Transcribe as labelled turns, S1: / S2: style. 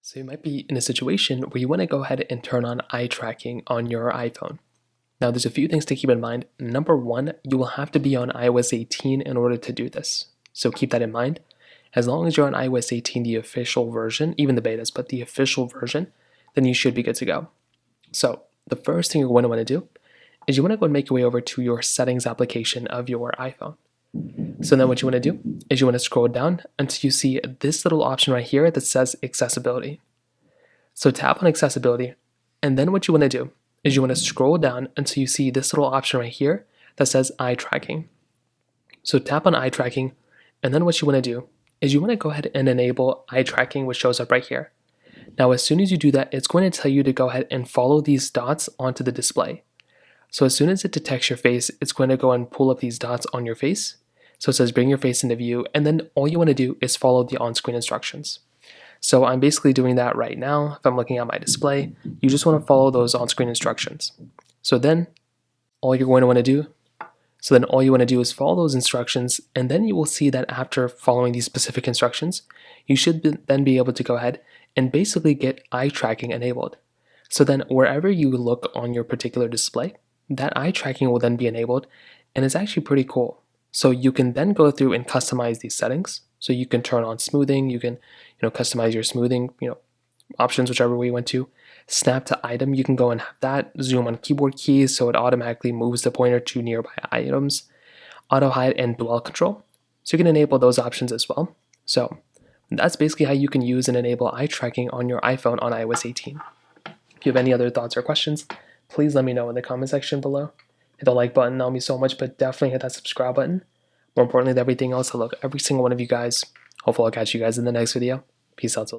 S1: So you might be in a situation where you want to go ahead and turn on eye tracking on your iPhone. Now there's a few things to keep in mind. Number one, you will have to be on iOS 18 in order to do this. So keep that in mind. As long as you're on iOS 18, the official version, even the betas, but the official version, then you should be good to go. So the first thing you're going to want to do is you want to go and make your way over to your settings application of your iPhone. So then what you want to do is you want to scroll down until you see this little option right here that says accessibility. So tap on accessibility, and then what you want to do is you want to scroll down until you see this little option right here that says eye tracking. So tap on eye tracking, and then what you want to do is you want to go ahead and enable eye tracking, which shows up right here. Now as soon as you do that, it's going to tell you to go ahead and follow these dots onto the display. So as soon as it detects your face, it's going to go and pull up these dots on your face. So it says bring your face into view, and then all you want to do is follow the on-screen instructions. So I'm basically doing that right now. If I'm looking at my display, you just want to follow those on-screen instructions. So then all you want to do is follow those instructions, and then you will see that after following these specific instructions, you should then be able to go ahead and basically get eye tracking enabled. So then wherever you look on your particular display, that eye tracking will then be enabled, and it's actually pretty cool. So you can then go through and customize these settings. So you can turn on smoothing, you can customize your smoothing options, whichever way you want to. Snap to item, you can go and have that. Zoom on keyboard keys so it automatically moves the pointer to nearby items. Auto hide and dwell control. So you can enable those options as well. So that's basically how you can use and enable eye tracking on your iPhone on iOS 18. If you have any other thoughts or questions, please let me know in the comment section below. Hit the like button, that'll mean so much, but definitely hit that subscribe button. More importantly than everything else, I love every single one of you guys. Hopefully I'll catch you guys in the next video. Peace out.